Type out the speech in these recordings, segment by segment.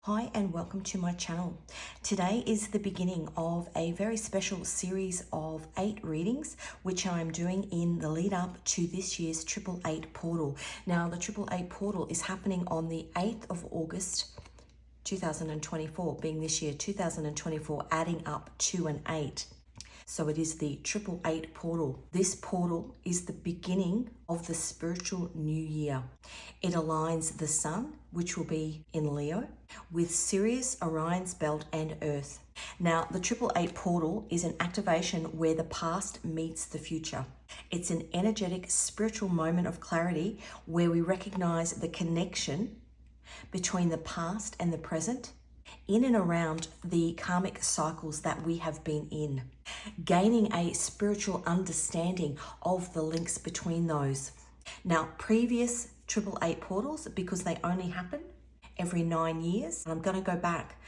Hi and welcome to my channel. Today is the beginning of a very special series of 8 readings which I'm doing in the lead up to this year's 888 portal. Now the 888 portal is happening on the 8th of August 2024, being this year 2024, adding up to an 8. So it is the 888 portal. This portal is the beginning of the spiritual new year. It aligns the sun, which will be in Leo, with Sirius, Orion's belt, and Earth. Now, the 888 portal is an activation where the past meets the future. It's an energetic spiritual moment of clarity where we recognize the connection between the past and the present, in and around the karmic cycles that we have been in, gaining a spiritual understanding of the links between those. Now, previous 888 portals, because they only happen every 9 years, and I'm going to go back.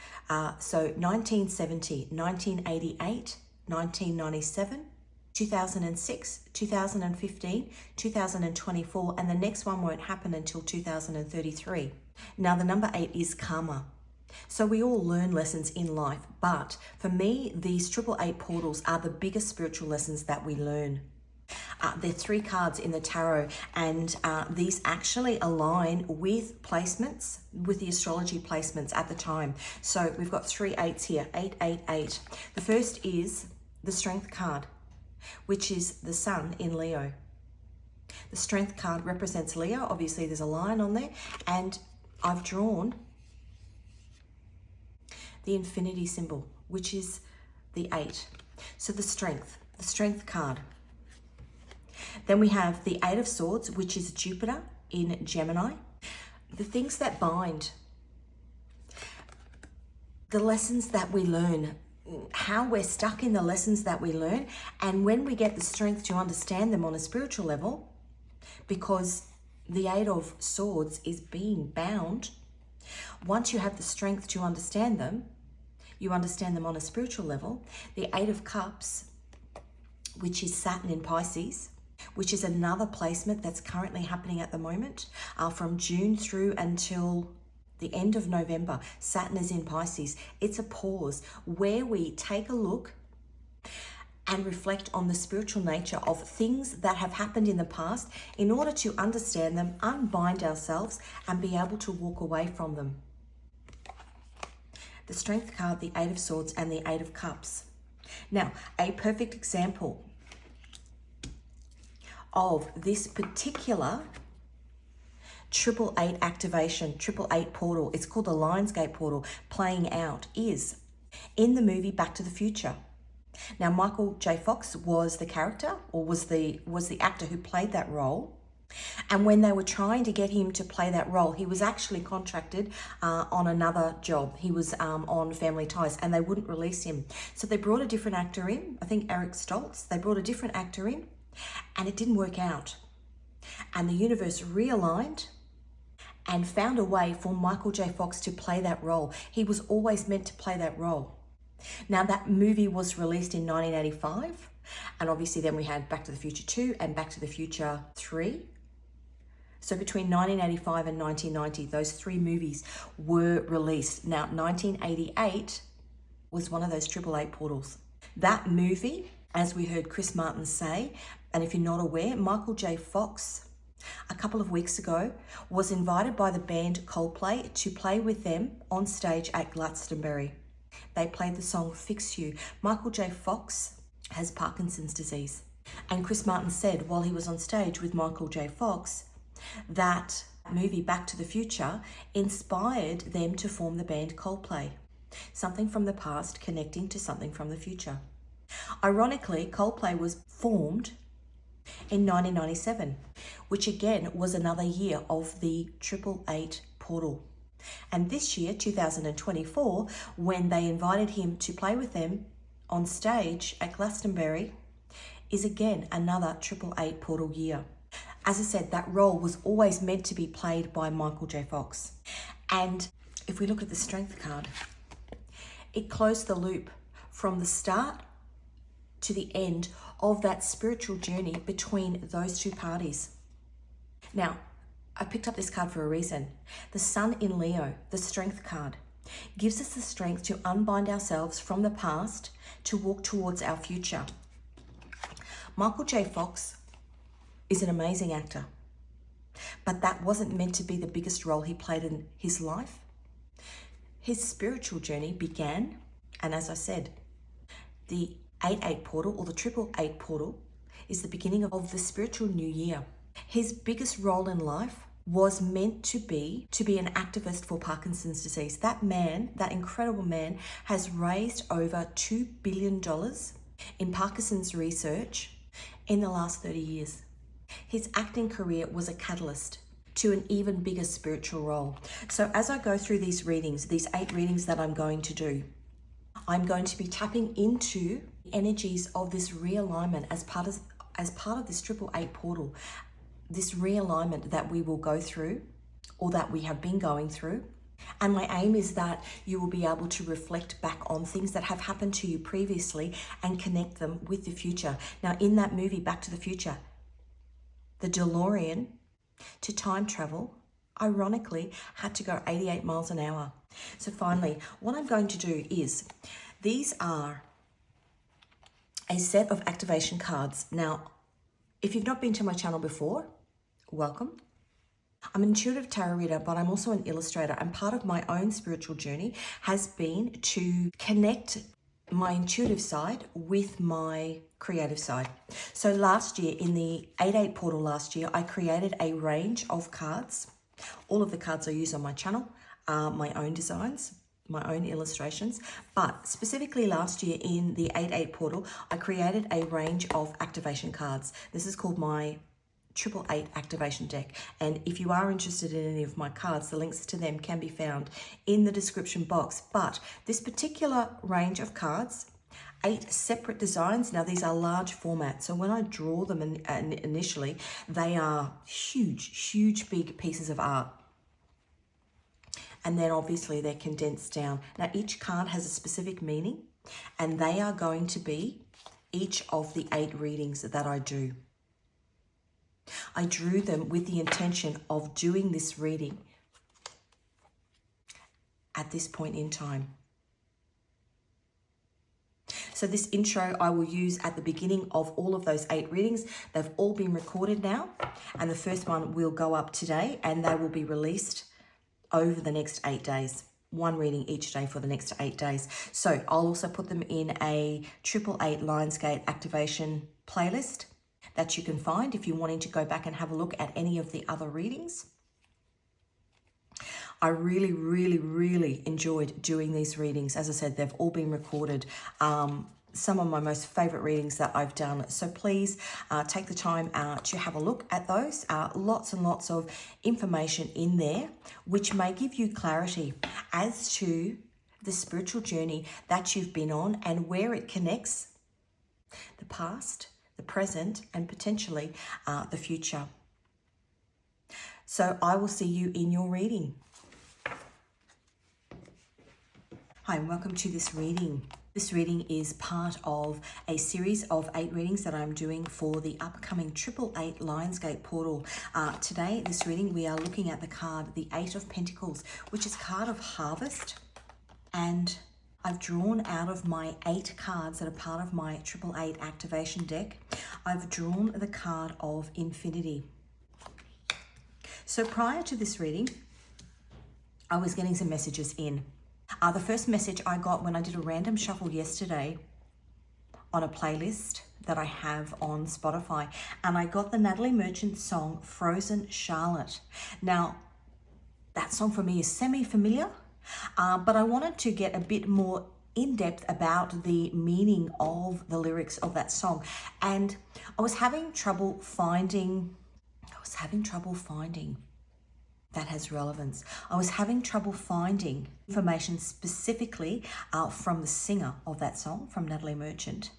So 1970, 1988, 1997, 2006, 2015, 2024, and the next one won't happen until 2033. Now, the number 8 is karma. So we all learn lessons in life, but for me, these 888 portals are the biggest spiritual lessons that we learn. There are 3 cards in the tarot, and these actually align with placements, with the astrology placements at the time. So we've got 3 8s here, 888. The first is the Strength card, which is the Sun in Leo. The Strength card represents Leo. Obviously, there's a lion on there, and I've drawn the infinity symbol, which is the 8. So the Strength card. Then we have the 8 of Swords, which is Jupiter in Gemini. The things that bind, the lessons that we learn, how we're stuck in the lessons that we learn, and when we get the strength to understand them on a spiritual level, because the 8 of Swords is being bound. Once you have the strength to understand them, you understand them on a spiritual level. The 8 of Cups, which is Saturn in Pisces, which is another placement that's currently happening at the moment, from June through until the end of November. Saturn is in Pisces. It's a pause where we take a look and reflect on the spiritual nature of things that have happened in the past in order to understand them, unbind ourselves, and be able to walk away from them. The Strength card, the 8 of Swords, and the 8 of Cups. Now, a perfect example of this particular 888 activation, 888 portal, it's called the Lionsgate portal, playing out is in the movie Back to the Future. Now, Michael J. Fox was the character, or was the actor who played that role. And when they were trying to get him to play that role, he was actually contracted on another job. He was on Family Ties, and they wouldn't release him. So they brought a different actor in, I think Eric Stoltz. They brought a different actor in, and it didn't work out. And the universe realigned and found a way for Michael J. Fox to play that role. He was always meant to play that role. Now, that movie was released in 1985, and obviously then we had Back to the Future 2 and Back to the Future 3. So between 1985 and 1990, those 3 movies were released. Now, 1988 was one of those 888 portals. That movie, as we heard Chris Martin say, and if you're not aware, Michael J. Fox, a couple of weeks ago, was invited by the band Coldplay to play with them on stage at Glastonbury. They played the song Fix You. Michael J. Fox has Parkinson's disease. And Chris Martin said while he was on stage with Michael J. Fox, that movie Back to the Future inspired them to form the band Coldplay. Something from the past connecting to something from the future. Ironically, Coldplay was formed in 1997, which again was another year of the 888 portal. And this year, 2024, when they invited him to play with them on stage at Glastonbury, is again another 888 portal year. As I said, that role was always meant to be played by Michael J. Fox. And if we look at the Strength card, it closed the loop from the start to the end of that spiritual journey between those 2 parties. Now, I picked up this card for a reason. The Sun in Leo, the Strength card. gives us the strength to unbind ourselves from the past to walk towards our future. Michael J. Fox is an amazing actor, but that wasn't meant to be the biggest role he played in his life. His spiritual journey began, and as I said, the 8-8 portal or the 888 portal is the beginning of the spiritual new year. His biggest role in life was meant to be an activist for Parkinson's disease. That man, that incredible man, has raised over $2 billion in Parkinson's research in the last 30 years. His acting career was a catalyst to an even bigger spiritual role. So as I go through these readings, these 8 readings that I'm going to do, I'm going to be tapping into energies of this realignment as part of this 888 portal, this realignment that we will go through, or that we have been going through. And my aim is that you will be able to reflect back on things that have happened to you previously and connect them with the future. Now, in that movie, Back to the Future, the DeLorean, to time travel, ironically, had to go 88 miles an hour. So finally, what I'm going to do is, these are a set of activation cards. Now, if you've not been to my channel before, welcome. I'm an intuitive tarot reader, but I'm also an illustrator, and part of my own spiritual journey has been to connect my intuitive side with my creative side. So last year, in the 8-8 portal last year, I created a range of cards. All of the cards I use on my channel are my own designs, my own illustrations, but specifically last year in the 8-8 portal, I created a range of activation cards. This is called my 888 activation deck, and if you are interested in any of my cards, the links to them can be found in the description box. But this particular range of cards, 8 separate designs. Now these are large format, so when I draw them initially, they are huge big pieces of art, and then obviously they're condensed down. Now each card has a specific meaning, and they are going to be each of the 8 readings that I do. I drew them with the intention of doing this reading at this point in time. So this intro I will use at the beginning of all of those 8 readings. They've all been recorded now, and the first one will go up today, and they will be released over the next 8 days. 1 reading each day for the next 8 days. So I'll also put them in a 888 Lionsgate activation playlist that you can find if you're wanting to go back and have a look at any of the other readings. I really enjoyed doing these readings. As I said, they've all been recorded. Some of my most favorite readings that I've done. So please take the time to have a look at those. Lots and lots of information in there, which may give you clarity as to the spiritual journey that you've been on and where it connects the past, the present, and potentially the future. So I will see you in your reading. Hi, and welcome to this reading. This reading is part of a series of 8 readings that I'm doing for the upcoming 888 Lionsgate portal. Today, this reading, we are looking at the card, the 8 of Pentacles, which is card of harvest. And I've drawn out of my 8 cards that are part of my 888 activation deck, I've drawn the card of Infinity. So prior to this reading, I was getting some messages in. The first message I got when I did a random shuffle yesterday on a playlist that I have on Spotify, and I got the Natalie Merchant song, Frozen Charlotte. Now, that song for me is semi-familiar, but I wanted to get a bit more in-depth about the meaning of the lyrics of that song. And I was having trouble finding that has relevance. I was having trouble finding information specifically from the singer of that song, from Natalie Merchant.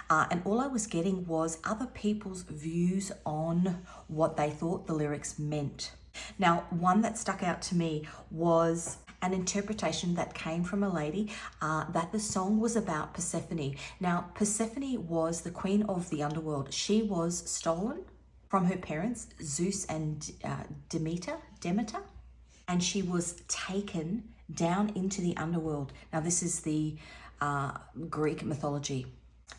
And all I was getting was other people's views on what they thought the lyrics meant. Now, one that stuck out to me was an interpretation that came from a lady that the song was about Persephone. Now, Persephone was the queen of the underworld. She was stolen from her parents, Zeus and Demeter, and she was taken down into the underworld. Now, this is the Greek mythology.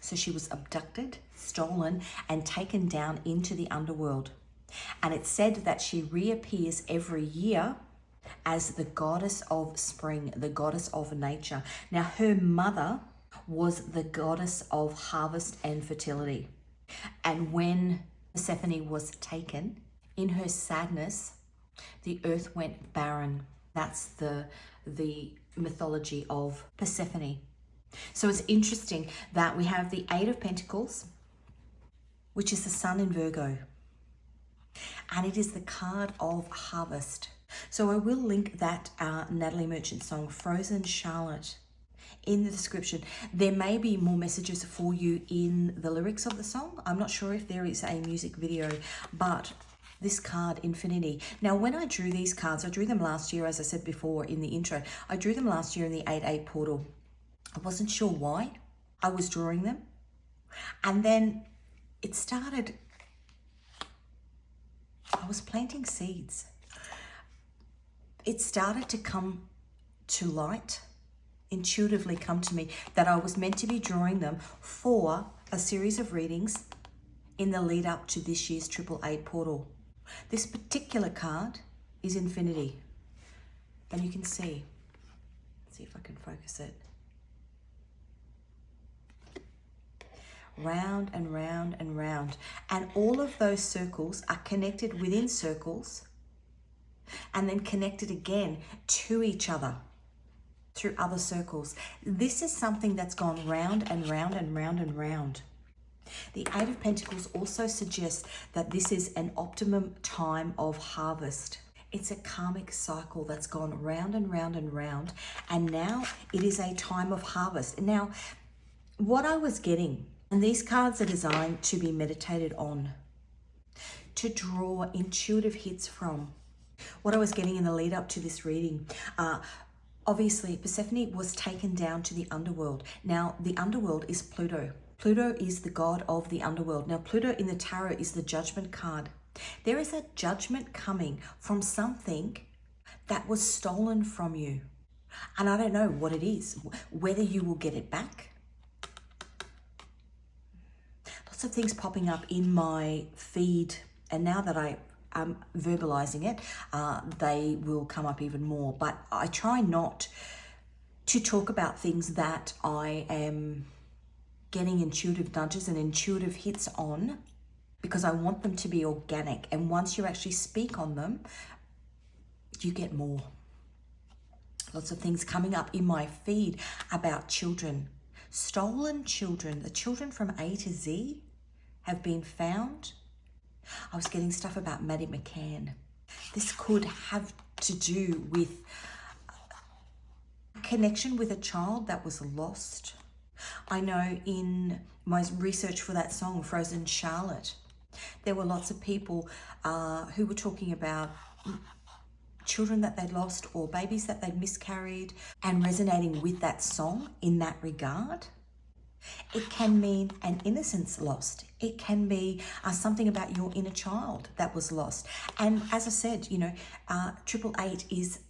So she was abducted, stolen, and taken down into the underworld. And it's said that she reappears every year as the goddess of spring, the goddess of nature. Now, her mother was the goddess of harvest and fertility. And when Persephone was taken, in her sadness, the earth went barren. That's the mythology of Persephone. So it's interesting that we have the Eight of Pentacles, which is the sun in Virgo. And it is the card of harvest. So I will link that Natalie Merchant song, Frozen Charlotte, in the description. There may be more messages for you in the lyrics of the song. I'm not sure if there is a music video, but this card, Infinity. Now, when I drew these cards, I drew them last year, as I said before in the intro. I drew them last year in the 8/8 portal. I wasn't sure why I was drawing them. And then it started, I was planting seeds. It started to come to light, intuitively come to me, that I was meant to be drawing them for a series of readings in the lead up to this year's 888 portal. This particular card is Infinity. And you can see, let's see if I can focus it. Round and round and round. And all of those circles are connected within circles and then connected again to each other through other circles. This is something that's gone round and round and round and round. The Eight of Pentacles also suggests that this is an optimum time of harvest. It's a karmic cycle that's gone round and round and round, and now it is a time of harvest. Now, what I was getting, and these cards are designed to be meditated on, to draw intuitive hits from. What I was getting in the lead up to this reading, obviously Persephone was taken down to the underworld. Now, the underworld is Pluto. Pluto is the god of the underworld. Now, Pluto in the tarot is the judgment card. There is a judgment coming from something that was stolen from you. And I don't know what it is, whether you will get it back. Lots of things popping up in my feed. And now that I'm verbalizing it, they will come up even more. But I try not to talk about things that I am getting intuitive nudges and intuitive hits on, because I want them to be organic. And once you actually speak on them, you get more. Lots of things coming up in my feed about children. Stolen children. The children from A to Z have been found. I was getting stuff about Maddie McCann. This could have to do with a connection with a child that was lost. I know in my research for that song, Frozen Charlotte, there were lots of people who were talking about children that they'd lost or babies that they'd miscarried, and resonating with that song in that regard. It can mean an innocence lost. It can be something about your inner child that was lost. And as I said, 888 is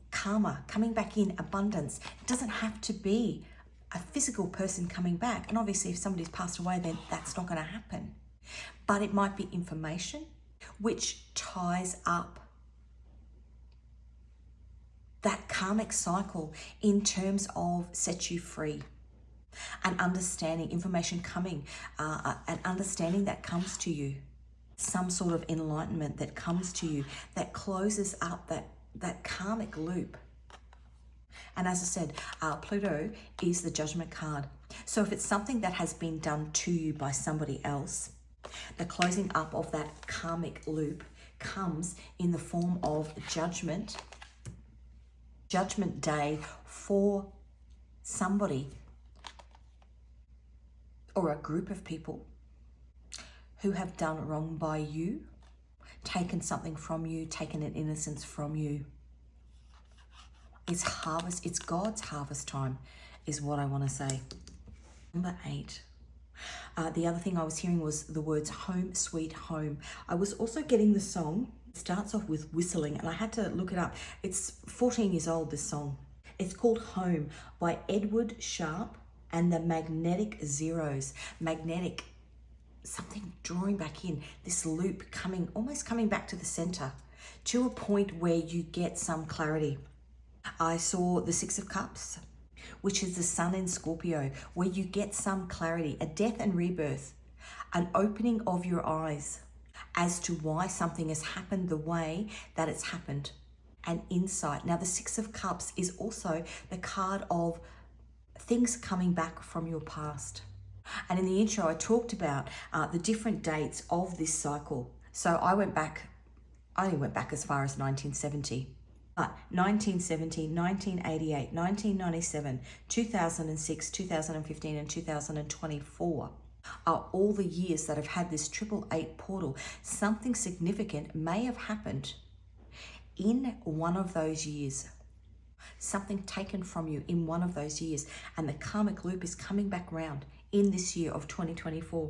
karma, coming back in abundance. It doesn't have to be a physical person coming back. And obviously if somebody's passed away, then that's not going to happen. But it might be information which ties up that karmic cycle in terms of set you free. An understanding, information coming, an understanding that comes to you, some sort of enlightenment that comes to you, that closes up that karmic loop. And as I said, Pluto is the judgment card. So if it's something that has been done to you by somebody else, the closing up of that karmic loop comes in the form of judgment day for somebody or a group of people who have done wrong by you, taken something from you, taken an innocence from you. It's harvest, it's God's harvest time, is what I want to say. Number 8. The other thing I was hearing was the words home, sweet home. I was also getting the song. It starts off with whistling, and I had to look it up. It's 14 years old, this song. It's called Home by Edward Sharp and the Magnetic Zeros. Magnetic, something drawing back in, this loop coming, almost coming back to the center, to a point where you get some clarity. I saw the Six of Cups, which is the sun in Scorpio, where you get some clarity, a death and rebirth, an opening of your eyes as to why something has happened the way that it's happened, an insight. Now, the Six of Cups is also the card of things coming back from your past. And in the intro, I talked about the different dates of this cycle. So I only went back as far as 1970. But 1970, 1988, 1997, 2006, 2015, and 2024 are all the years that have had this 888 portal. Something significant may have happened in one of those years. Something taken from you in one of those years. And the karmic loop is coming back round in this year of 2024.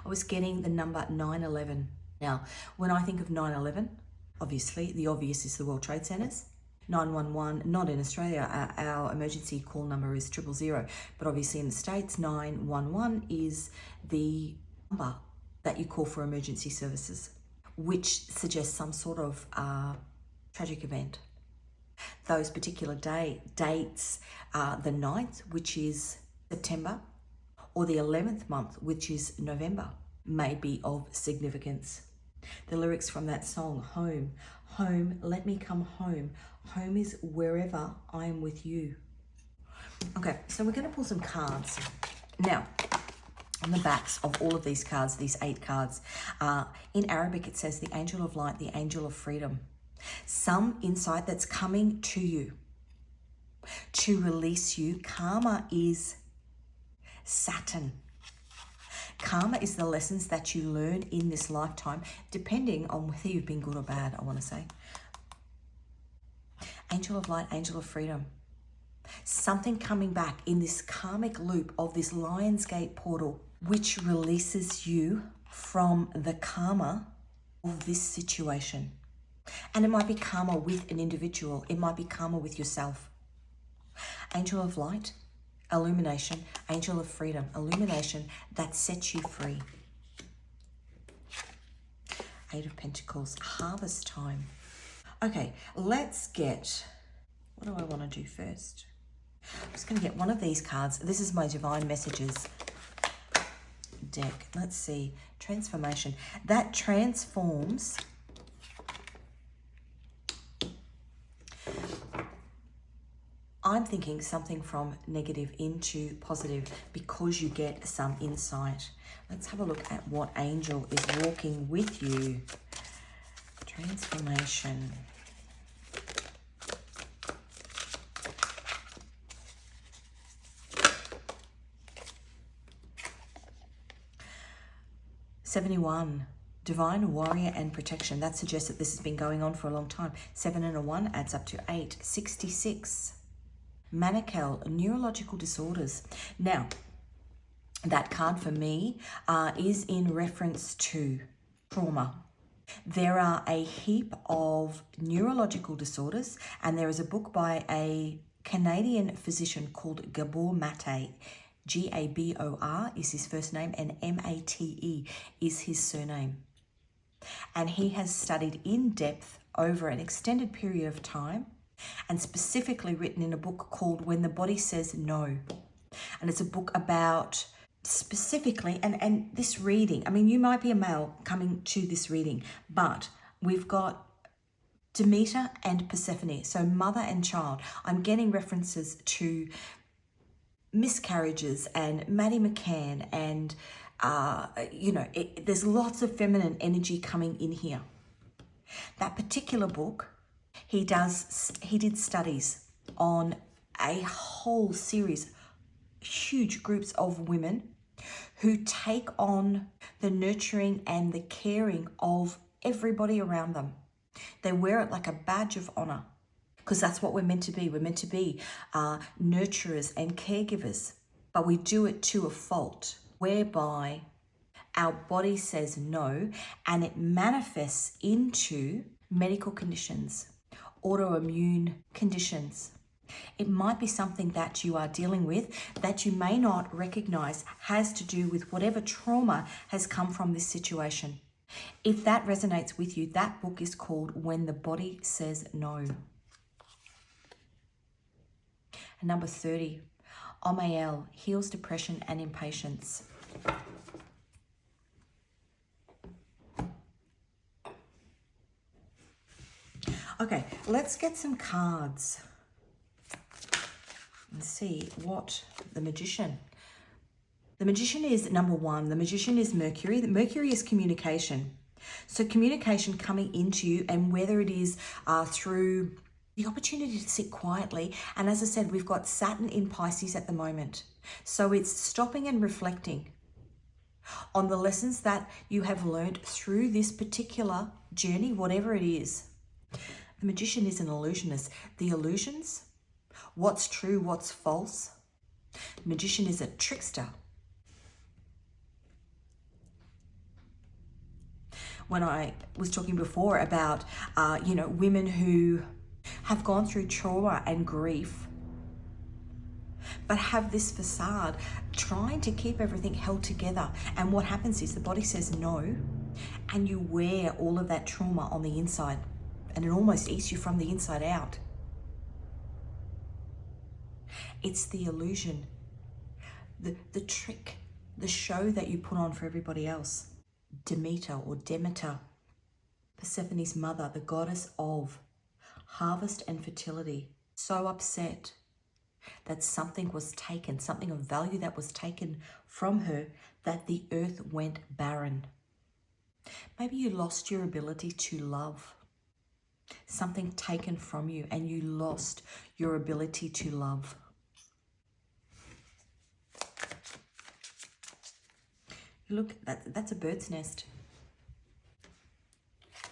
I was getting the number 911. Now, when I think of 911, obviously, the obvious is the World Trade Centers. 911, not in Australia, our emergency call number is 000. But obviously in the States, 911 is the number that you call for emergency services, which suggests some sort of tragic event. Those particular dates, the 9th, which is September, or the 11th month, which is November, may be of significance. The lyrics from that song, Home, home, let me come home. Home is wherever I am with you. Okay, so we're going to pull some cards. Now, on the backs of all of these cards, these 8 cards, in Arabic it says the angel of light, the angel of freedom. Some insight that's coming to you to release you. Karma is Saturn. Karma is the lessons that you learn in this lifetime, depending on whether you've been good or bad, I want to say. Angel of light, angel of freedom. Something coming back in this karmic loop of this Lionsgate portal, which releases you from the karma of this situation. And it might be karma with an individual. It might be karma with yourself. Angel of light, illumination, angel of freedom, illumination that sets you free. 8 of Pentacles, harvest time. Okay, let's get, what do I want to do first? I'm just going to get one of these cards. This is my Divine Messages deck. Let's see, transformation. That transforms I'm thinking something from negative into positive because you get some insight. Let's have a look at what angel is walking with you. Transformation. $71. Divine warrior and protection. That suggests that this has been going on for a long time. 7 and a 1 adds up to 8. 66. Manical, neurological disorders. Now, that card for me is in reference to trauma. There are a heap of neurological disorders, and there is a book by a Canadian physician called Gabor Mate. Gabor is his first name, and Mate is his surname. And he has studied in depth over an extended period of time, and specifically written in a book called When the Body Says No. And it's a book about specifically, and this reading, I mean, you might be a male coming to this reading, but we've got Demeter and Persephone, so mother and child. I'm getting references to miscarriages and Maddie McCann and, there's lots of feminine energy coming in here. That particular book, he did studies on a whole series, huge groups of women who take on the nurturing and the caring of everybody around them. They wear it like a badge of honor because that's what we're meant to be. We're meant to be nurturers and caregivers, but we do it to a fault whereby our body says no, and it manifests into medical conditions, autoimmune conditions, It might be something that you are dealing with that you may not recognize has to do with whatever trauma has come from this situation. If that resonates with you, that book is called When the Body Says No. And number 30, Omael heals depression and impatience. Okay, let's get some cards and see what the Magician. The Magician is number 1. The Magician is Mercury. Mercury is communication. So communication coming into you, and whether it is through the opportunity to sit quietly. And as I said, we've got Saturn in Pisces at the moment. So it's stopping and reflecting on the lessons that you have learned through this particular journey, whatever it is. The Magician is an illusionist. The illusions, what's true, what's false. The Magician is a trickster. When I was talking before about, women who have gone through trauma and grief, but have this facade trying to keep everything held together. And what happens is the body says no, and you wear all of that trauma on the inside, and it almost eats you from the inside out. It's the illusion, the trick, the show that you put on for everybody else. Demeter, Persephone's mother, the goddess of harvest and fertility, so upset that something was taken, something of value that was taken from her, that the earth went barren. Maybe you lost your ability to love. Something taken from you and you lost your ability to love. Look, that's a bird's nest.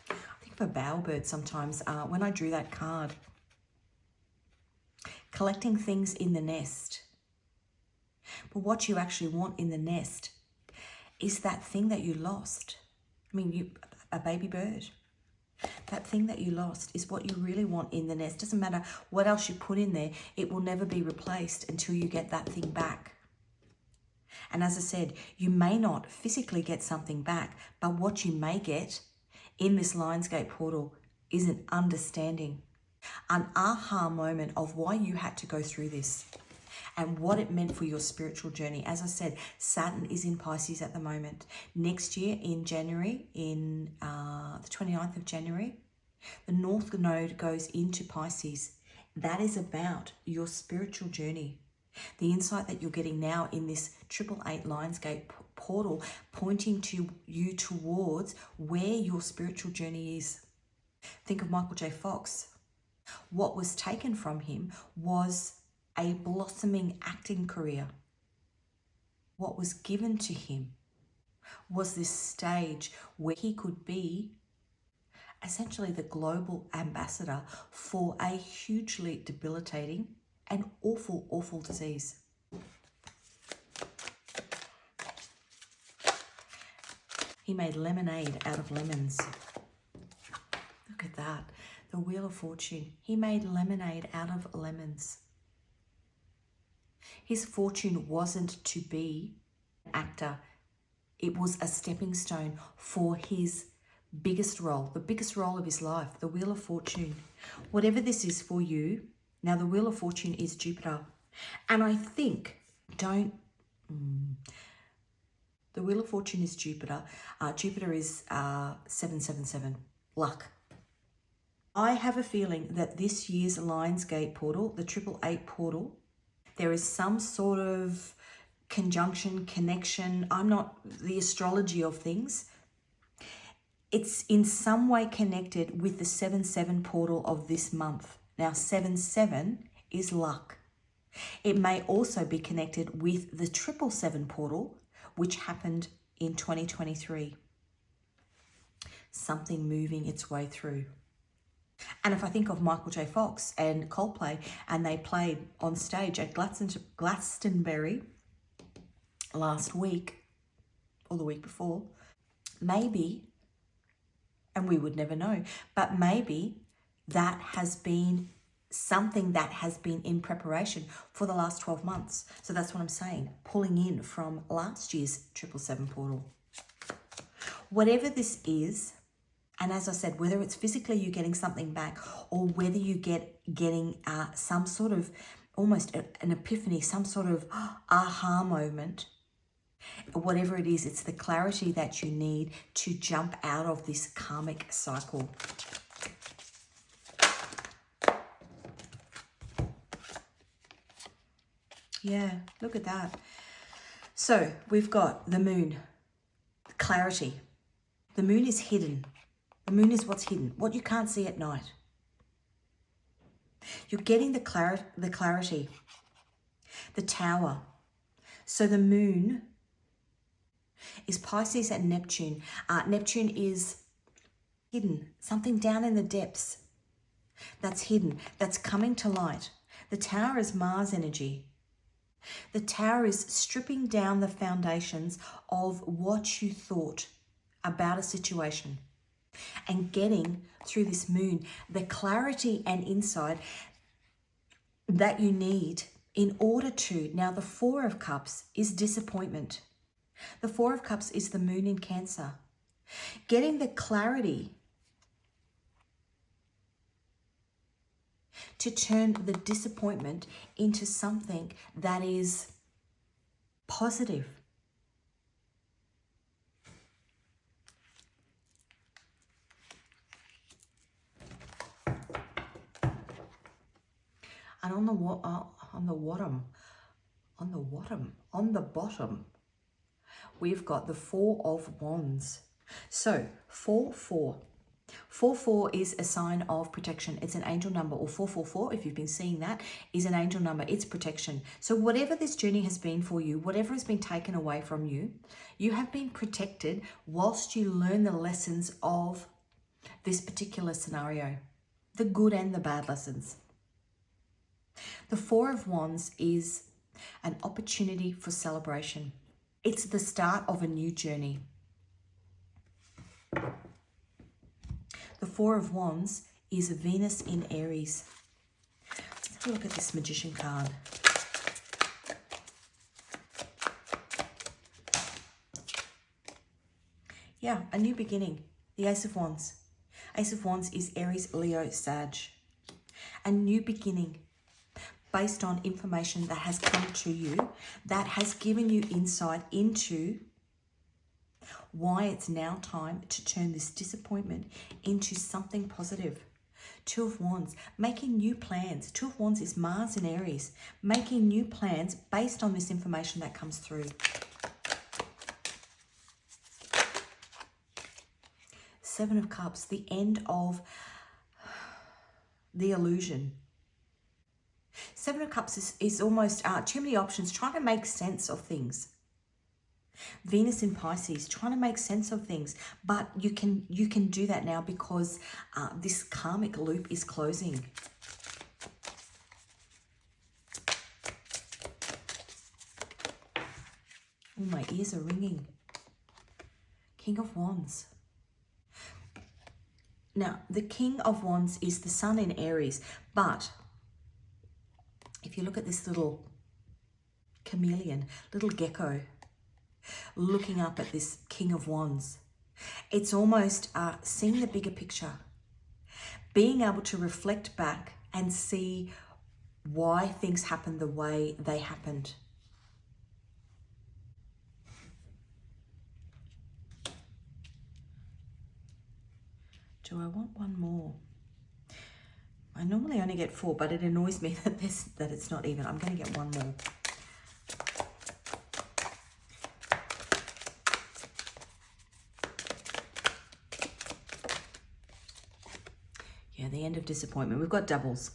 I think of a bowerbird sometimes when I drew that card. Collecting things in the nest. But what you actually want in the nest is that thing that you lost. I mean, a baby bird. That thing that you lost is what you really want in the nest. Doesn't matter what else you put in there, it will never be replaced until you get that thing back. And as I said, you may not physically get something back, but what you may get in this Lionsgate portal is an understanding, an aha moment of why you had to go through this and what it meant for your spiritual journey. As I said, Saturn is in Pisces at the moment. Next year in January, in the 29th of January, the North Node goes into Pisces. That is about your spiritual journey. The insight that you're getting now in this 888 Lionsgate portal, pointing to you towards where your spiritual journey is. Think of Michael J. Fox. What was taken from him was a blossoming acting career. What was given to him was this stage where he could be essentially the global ambassador for a hugely debilitating and awful, awful disease. He made lemonade out of lemons. Look at that. The Wheel of Fortune. He made lemonade out of lemons. His fortune wasn't to be an actor. It was a stepping stone for his biggest role, the biggest role of his life, the Wheel of Fortune. Whatever this is for you, now the Wheel of Fortune is Jupiter. And I think, the Wheel of Fortune is Jupiter. Jupiter is 777, luck. I have a feeling that this year's Lionsgate portal, the 888 portal, there is some sort of conjunction, connection. I'm not the astrology of things. It's in some way connected with the 7-7 portal of this month. Now, 7-7 is luck. It may also be connected with the 777 portal, which happened in 2023. Something moving its way through. And if I think of Michael J. Fox and Coldplay, and they played on stage at Glastonbury last week, or the week before, maybe, and we would never know, but maybe that has been something that has been in preparation for the last 12 months. So that's what I'm saying, pulling in from last year's 777 portal. Whatever this is, and as I said, whether it's physically you getting something back or whether you getting some sort of almost an epiphany, some sort of aha moment, whatever it is, it's the clarity that you need to jump out of this karmic cycle. Yeah, look at that. So we've got the moon, clarity. The moon is hidden. The moon is what's hidden, what you can't see at night. You're getting the clarity, the tower. So the moon is Pisces and Neptune. Neptune is hidden, something down in the depths that's hidden, that's coming to light. The tower is Mars energy. The tower is stripping down the foundations of what you thought about a situation and getting through this moon the clarity and insight that you need in order to. Now, the Four of Cups is disappointment. The Four of Cups is the moon in Cancer. Getting the clarity to turn the disappointment into something that is positive. And on the bottom, we've got the Four of Wands. So 4-4. 4-4 is a sign of protection. It's an angel number, or 444, if you've been seeing that, is an angel number. It's protection. So whatever this journey has been for you, whatever has been taken away from you, you have been protected whilst you learn the lessons of this particular scenario, the good and the bad lessons. The Four of Wands is an opportunity for celebration. It's the start of a new journey. The Four of Wands is Venus in Aries. Let's have a look at this Magician card. Yeah, a new beginning. The Ace of Wands. Ace of Wands is Aries, Leo, Sag. A new beginning based on information that has come to you, that has given you insight into why it's now time to turn this disappointment into something positive. Two of Wands, making new plans. Two of Wands is Mars in Aries, making new plans based on this information that comes through. Seven of Cups, the end of the illusion. Seven of Cups is almost too many options, trying to make sense of things. Venus in Pisces, trying to make sense of things, but you can do that now because this karmic loop is closing. Oh, my ears are ringing. King of Wands. Now, the King of Wands is the Sun in Aries, but if you look at this little chameleon, little gecko, looking up at this King of Wands, it's almost seeing the bigger picture, being able to reflect back and see why things happened the way they happened. Do I want one more? I normally only get 4, but it annoys me that it's not even. I'm going to get one more. Yeah, the end of disappointment. We've got doubles.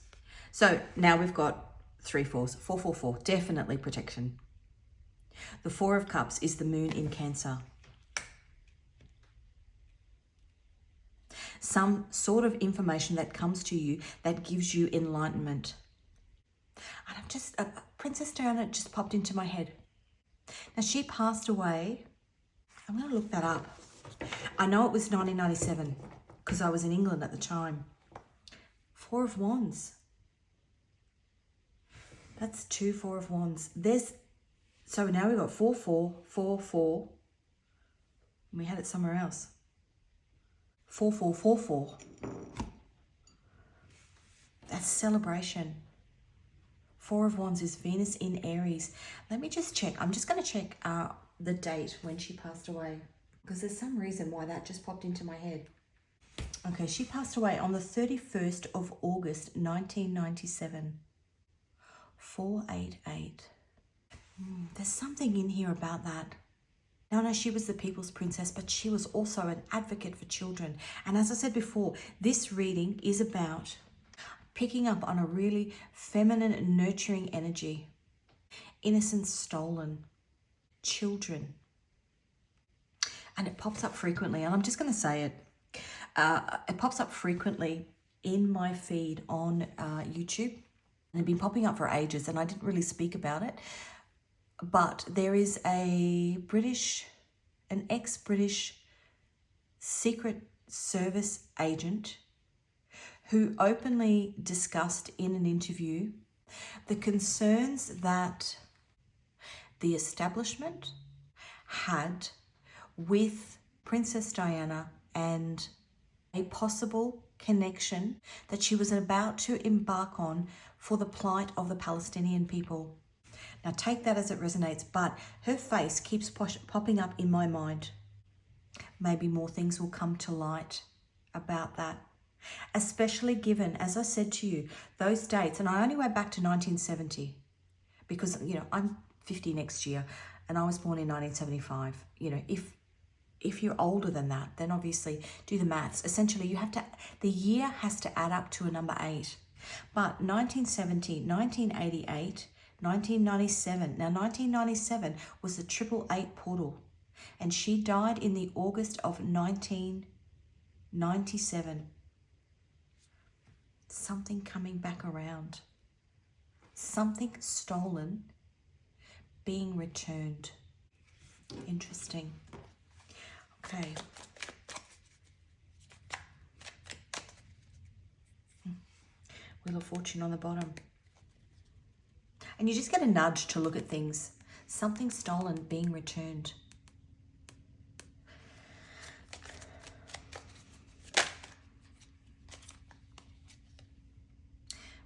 So now we've got 3 4s. 4 4 4. Definitely protection. The Four of Cups is the moon in Cancer. Some sort of information that comes to you that gives you enlightenment. And I'm just, Princess Diana just popped into my head. Now, she passed away. I'm going to look that up. I know it was 1997 because I was in England at the time. Four of Wands. That's 2 4 of Wands. So now we've got 4 4 4 4. And we had it somewhere else. 4 4 4 4. That's celebration. 4 of Wands is Venus in Aries. Let me just check. I'm just going to check the date when she passed away, because there's some reason why that just popped into my head. Okay, she passed away on the 31st of August, 1997. 488. There's something in here about that. Now, no, she was the people's princess, but she was also an advocate for children. And as I said before, this reading is about picking up on a really feminine, nurturing energy. Innocence stolen. Children. And it pops up frequently, and I'm just going to say it. It pops up frequently in my feed on YouTube. And it's been popping up for ages, and I didn't really speak about it. But there is an ex-British Secret Service agent who openly discussed in an interview the concerns that the establishment had with Princess Diana and a possible connection that she was about to embark on for the plight of the Palestinian people. Now take that as it resonates, but her face keeps popping up in my mind. Maybe more things will come to light about that, especially given, as I said to you, those dates. And I only went back to 1970 because, you know, I'm 50 next year and I was born in 1975. You know, if you're older than that, then obviously do the maths. Essentially, you have to, the year has to add up to a number 8. But 1970, 1988, 1997. Now, 1997 was the 888 portal, and she died in the August of 1997. Something coming back around. Something stolen being returned. Interesting. Okay. Wheel of Fortune on the bottom. And you just get a nudge to look at things. Something stolen being returned.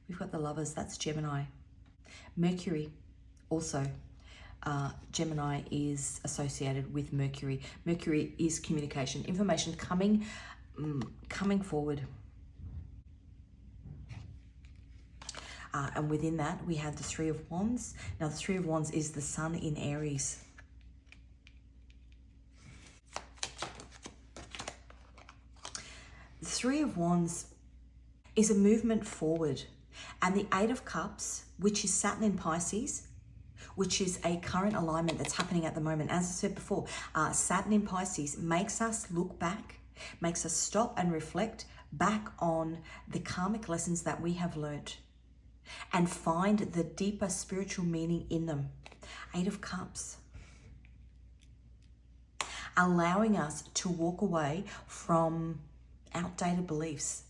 We've got the Lovers, that's Gemini. Mercury, also. Gemini is associated with Mercury. Mercury is communication, information coming forward. And within that, we have the 3 of Wands. Now, the 3 of Wands is the Sun in Aries. The 3 of Wands is a movement forward. And the 8 of Cups, which is Saturn in Pisces, which is a current alignment that's happening at the moment. As I said before, Saturn in Pisces makes us look back, makes us stop and reflect back on the karmic lessons that we have learnt and find the deeper spiritual meaning in them. 8 of Cups. Allowing us to walk away from outdated beliefs.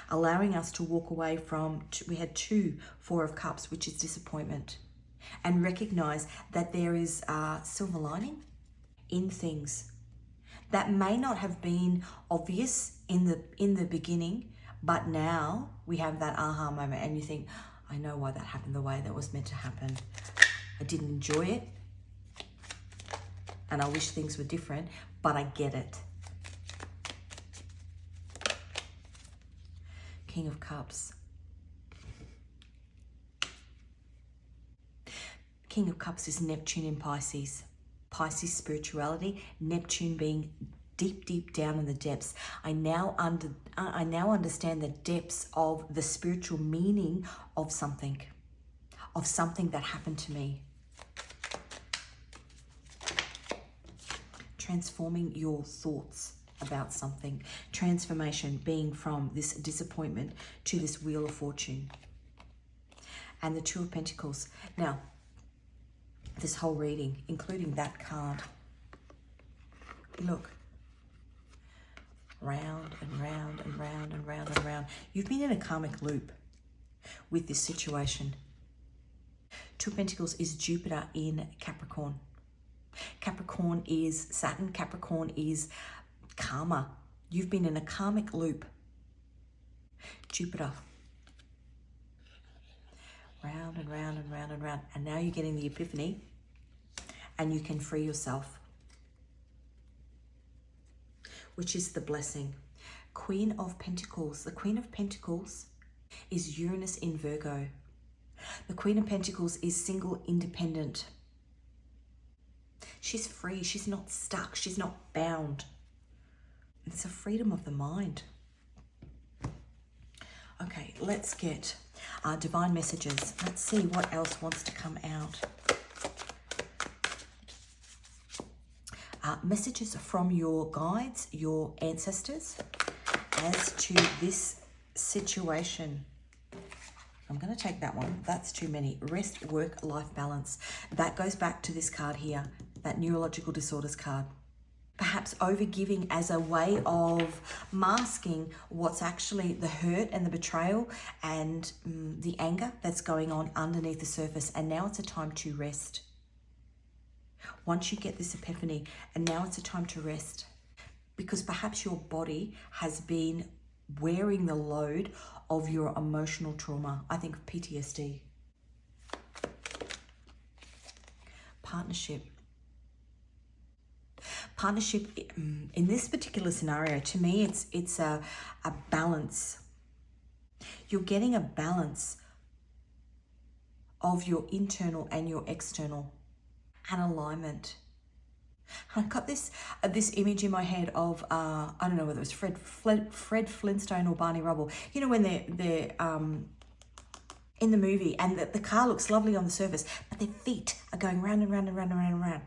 Allowing us to walk away from, we had 2 4 of Cups, which is disappointment. And recognize that there is silver lining in things that may not have been obvious in the beginning, but now we have that aha moment and you think, I know why that happened the way that was meant to happen. I didn't enjoy it and I wish things were different, but I get it. King of Cups. King of Cups is Neptune in Pisces. Pisces spirituality, Neptune being deep, deep down in the depths. I now understand the depths of the spiritual meaning of something that happened to me. Transforming your thoughts about something. Transformation being from this disappointment to this Wheel of Fortune. And the 2 of Pentacles. Now, this whole reading, including that card, look, round and round and round and round and round. You've been in a karmic loop with this situation. Two of Pentacles is Jupiter in Capricorn. Capricorn is Saturn. Capricorn is karma. You've been in a karmic loop. Jupiter. Round and round and round and round. And now you're getting the epiphany and you can free yourself, which is the blessing. Queen of Pentacles. The Queen of Pentacles is Uranus in Virgo. The Queen of Pentacles is single, independent. She's free. She's not stuck. She's not bound. It's a freedom of the mind. Okay, let's get divine messages. Let's see what else wants to come out. Messages from your guides, your ancestors, as to this situation. I'm going to take that one. That's too many. Rest, work, life balance. That goes back to this card here, that neurological disorders card. Perhaps overgiving as a way of masking what's actually the hurt and the betrayal and the anger that's going on underneath the surface. And now it's a time to rest. Once you get this epiphany, and now it's a time to rest, because perhaps your body has been wearing the load of your emotional trauma. I think of PTSD. Partnership. Partnership, in this particular scenario, to me, it's a balance. You're getting a balance of your internal and your external, an alignment. I got this image in my head of I don't know whether it was Fred Flintstone or Barney Rubble. You know, when they're in the movie and the car looks lovely on the surface, but their feet are going round and round and round and round and round.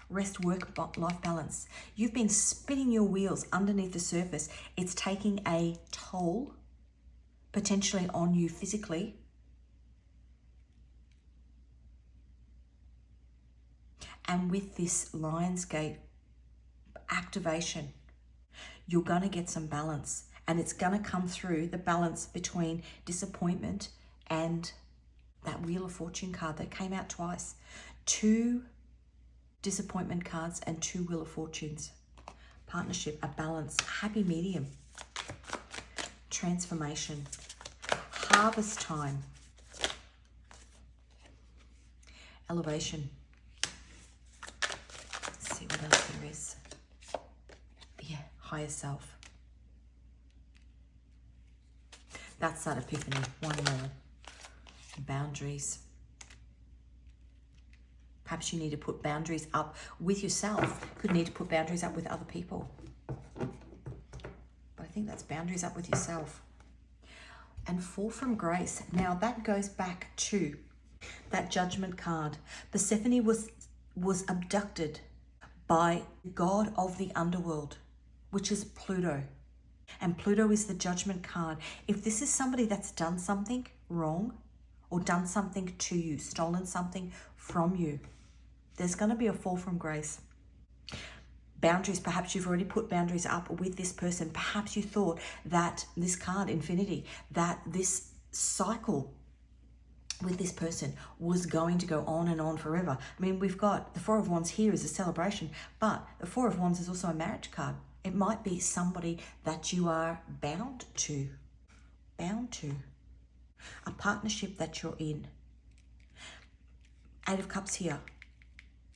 Rest, work, life balance. You've been spinning your wheels underneath the surface. It's taking a toll, potentially on you physically. And with this Lionsgate activation, you're going to get some balance. And it's going to come through the balance between disappointment and that Wheel of Fortune card that came out twice. 2 disappointment cards and 2 Wheel of Fortunes. Partnership, a balance, happy medium. Transformation. Harvest time. Elevation. Let's see what else there is. Yeah, higher self. That's that epiphany. One more. Boundaries. Perhaps you need to put boundaries up with yourself. Could need to put boundaries up with other people. But I think that's boundaries up with yourself. And fall from grace. Now that goes back to that Judgment card. Persephone was abducted by the god of the underworld, which is Pluto. And Pluto is the Judgment card. If this is somebody that's done something wrong or done something to you, stolen something from you, there's going to be a fall from grace. Boundaries, perhaps you've already put boundaries up with this person. Perhaps you thought that this card, Infinity, that this cycle with this person was going to go on and on forever. I mean, we've got the Four of Wands here as a celebration, but the Four of Wands is also a marriage card. It might be somebody that you are bound to. A partnership that you're in. 8 of Cups here.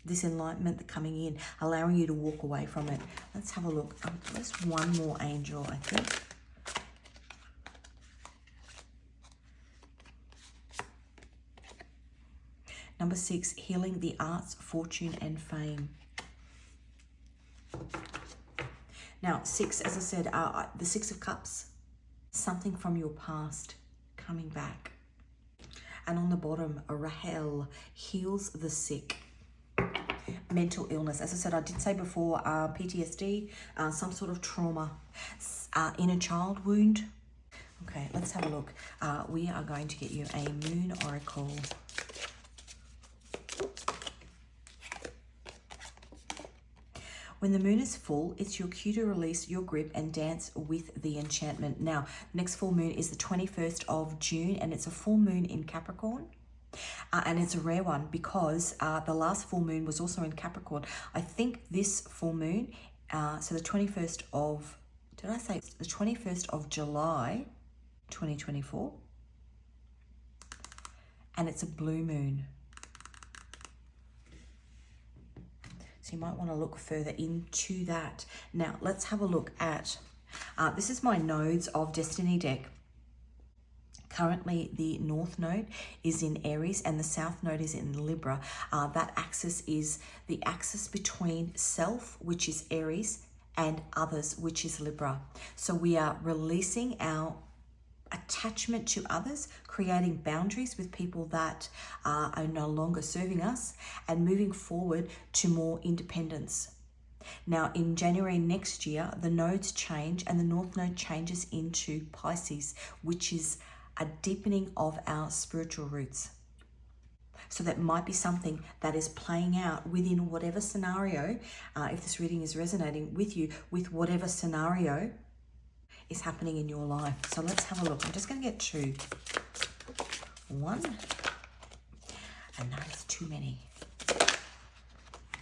This enlightenment coming in, allowing you to walk away from it. Let's have a look. Just one more angel, I think. Number 6, healing the arts, fortune, and fame. Now, 6, as I said, the 6 of Cups, something from your past coming back. And on the bottom, Rahel heals the sick. Mental illness. As I said, I did say before, PTSD, some sort of trauma, inner child wound. Okay, let's have a look. We are going to get you a moon oracle. When the moon is full, it's your cue to release your grip and dance with the enchantment. Now, next full moon is the 21st of June, and it's a full moon in Capricorn. And it's a rare one because the last full moon was also in Capricorn. I think this full moon, so the 21st of, did I say the 21st of July 2024? And it's a blue moon. So you might want to look further into that. Now, let's have a look at, this is my nodes of Destiny deck. Currently, the North Node is in Aries and the South Node is in Libra. That axis is the axis between self, which is Aries, and others, which is Libra. So we are releasing our attachment to others, creating boundaries with people that are no longer serving us, and moving forward to more independence. Now, in January next year, the nodes change and the North Node changes into Pisces, which is a deepening of our spiritual roots. So that might be something that is playing out within whatever scenario, if this reading is resonating with you, with whatever scenario is happening in your life. So let's have a look. I'm just going to get two. One. And that is too many.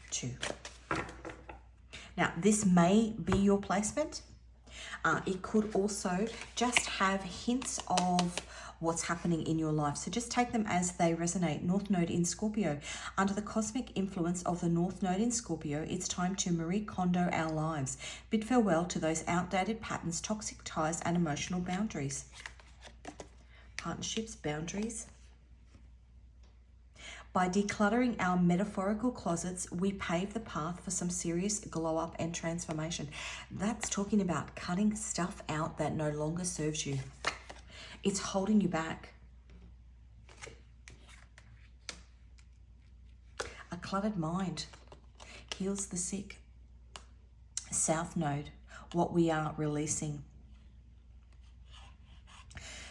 Two. Now, this may be your placement. It could also just have hints of what's happening in your life. So just take them as they resonate. North Node in Scorpio. Under the cosmic influence of the North Node in Scorpio, it's time to Marie Kondo our lives. Bid farewell to those outdated patterns, toxic ties, and emotional boundaries. Partnerships, boundaries. By decluttering our metaphorical closets, we pave the path for some serious glow up and transformation. That's talking about cutting stuff out that no longer serves you. It's holding you back. A cluttered mind heals the sick. South Node, what we are releasing.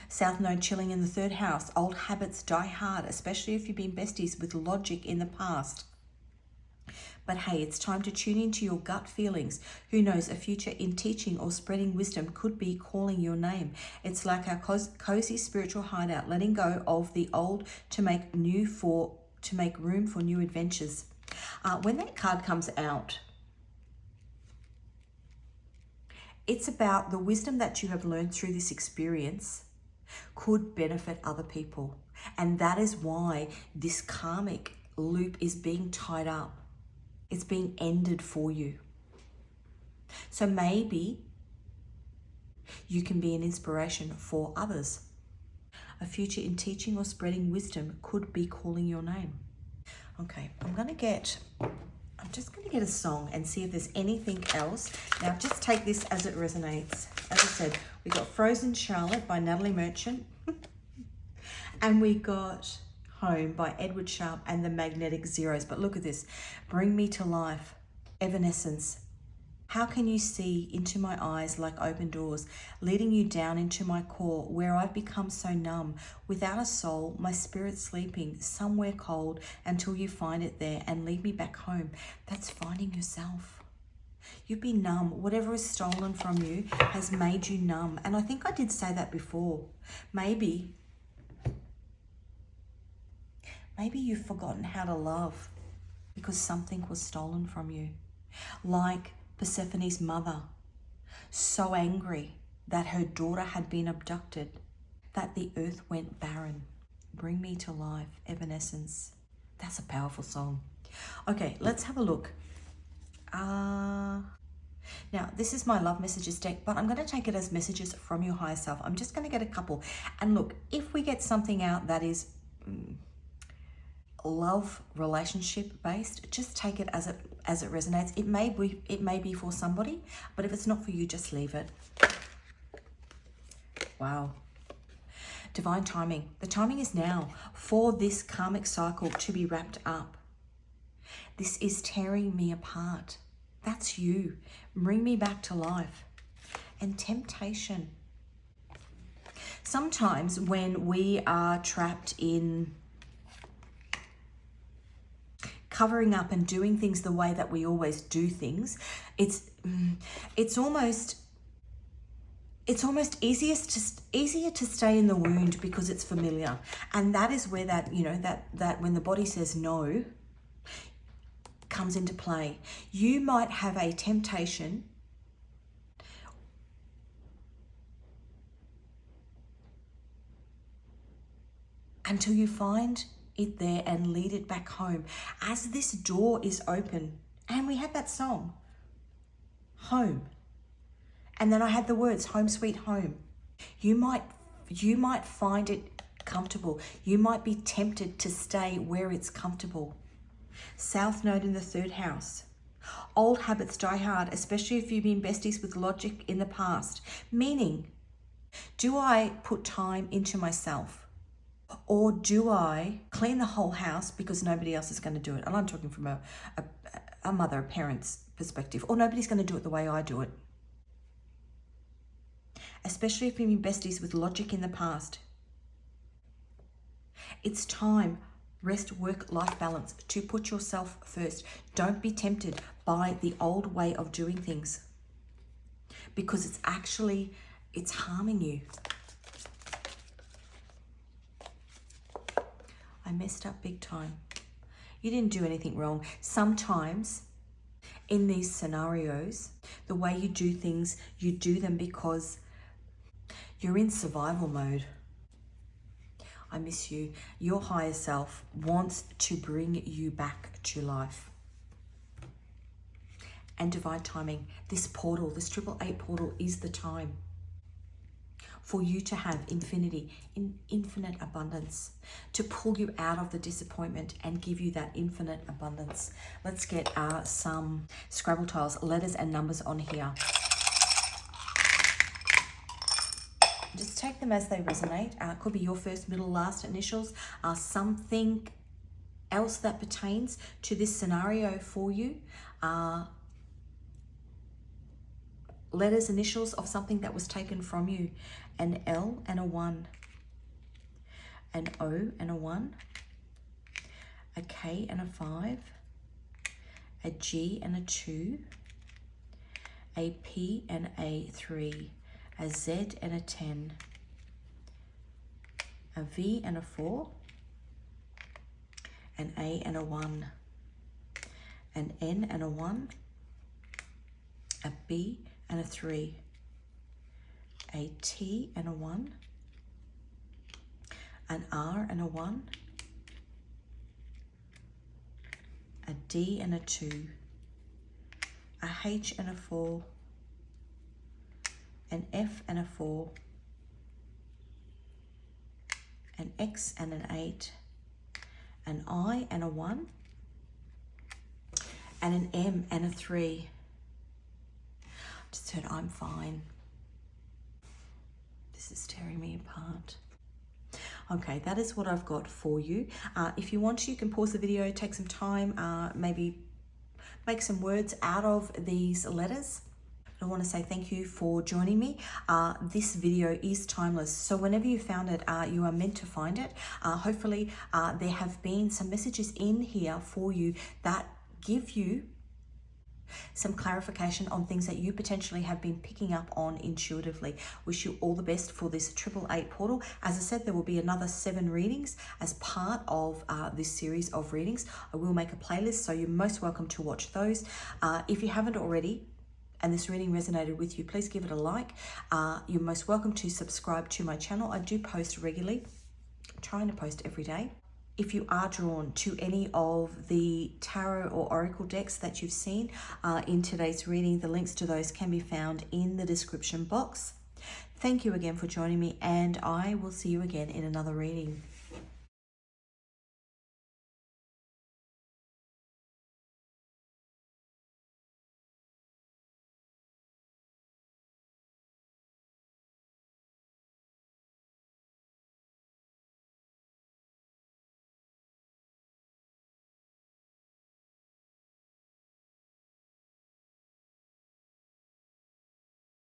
South Node chilling in the third house. Old habits die hard, especially if you've been besties with logic in the past. But hey, it's time to tune into your gut feelings. Who knows, a future in teaching or spreading wisdom could be calling your name. It's like our cozy spiritual hideout, letting go of the old to make room for new adventures. When that card comes out, it's about the wisdom that you have learned through this experience could benefit other people. And that is why this karmic loop is being tied up. It's being ended for you. So maybe you can be an inspiration for others. A future in teaching or spreading wisdom could be calling your name. Okay, I'm just going to get a song and see if there's anything else. Now, just take this as it resonates. As I said, we got Frozen Charlotte by Natalie Merchant. And we got Home by Edward Sharpe and the Magnetic Zeros. But look at this. Bring me to life. Evanescence. How can you see into my eyes like open doors, leading you down into my core, where I've become so numb, without a soul, my spirit sleeping, somewhere cold, until you find it there and lead me back home. That's finding yourself. You've been numb. Whatever is stolen from you has made you numb. And I think I did say that before. Maybe you've forgotten how to love because something was stolen from you. Like Persephone's mother, so angry that her daughter had been abducted, that the earth went barren. Bring me to life, Evanescence. That's a powerful song. Okay, let's have a look. Now, this is my love messages deck, but I'm going to take it as messages from your higher self. I'm just going to get a couple. And look, if we get something out that is love relationship based, just take it as it resonates. It may be for somebody, but if it's not for you, just leave it. Wow. Divine timing. The timing is now for this karmic cycle to be wrapped up. This is tearing me apart. That's you. Bring me back to life. And temptation. Sometimes when we are trapped in covering up and doing things the way that we always do things, it's almost it's almost easier to stay in the wound because it's familiar. And that is where that, you know, that when the body says no comes into play. You might have a temptation until you find it there and lead it back home. As this door is open, and we had that song, home. And then I had the words, home sweet home. You might find it comfortable. You might be tempted to stay where it's comfortable. South Node in the 3rd house. Old habits die hard, especially if you've been besties with logic in the past. Meaning, do I put time into myself? Or do I clean the whole house because nobody else is going to do it? And I'm talking from a mother, a parent's perspective. Or nobody's going to do it the way I do it. Especially if you've been besties with logic in the past. It's time, rest, work, life balance, to put yourself first. Don't be tempted by the old way of doing things, because it's harming you. I messed up big time. You didn't do anything wrong. Sometimes in these scenarios, the way you do things, you do them because you're in survival mode. I miss you. Your higher self wants to bring you back to life. And divine timing. This portal, this 888 portal, is the time for you to have infinity, infinite abundance, to pull you out of the disappointment and give you that infinite abundance. Let's get some Scrabble tiles, letters and numbers on here. Just take them as they resonate. Could be your first, middle, last initials. Something else that pertains to this scenario for you. Letters, initials of something that was taken from you. An L and a 1. An O and a 1. A K and a 5. A G and a 2. A P and a 3. A Z and a 10, a V and a 4, an A and a 1, an N and a 1, a B and a 3, a T and a 1, an R and a 1, a D and a 2, a H and a 4, an F and a 4, an X and an 8, an I and a 1, and an M and a 3. Just heard I'm fine. This is tearing me apart. Okay, that is what I've got for you. If you want to, you can pause the video, take some time, maybe make some words out of these letters. I want to say thank you for joining me. This video is timeless, so whenever you found it, you are meant to find it. Hopefully there have been some messages in here for you that give you some clarification on things that you potentially have been picking up on intuitively. Wish you all the best for this 888 portal. As I said, there will be another 7 readings as part of this series of readings. I will make a playlist, so you're most welcome to watch those. If you haven't already, and this reading resonated with you, please give it a like. You're most welcome to subscribe to my channel. I do post regularly. I'm trying to post every day. If you are drawn to any of the tarot or oracle decks that you've seen in today's reading, the links to those can be found in the description box. Thank you again for joining me, and I will see you again in another reading.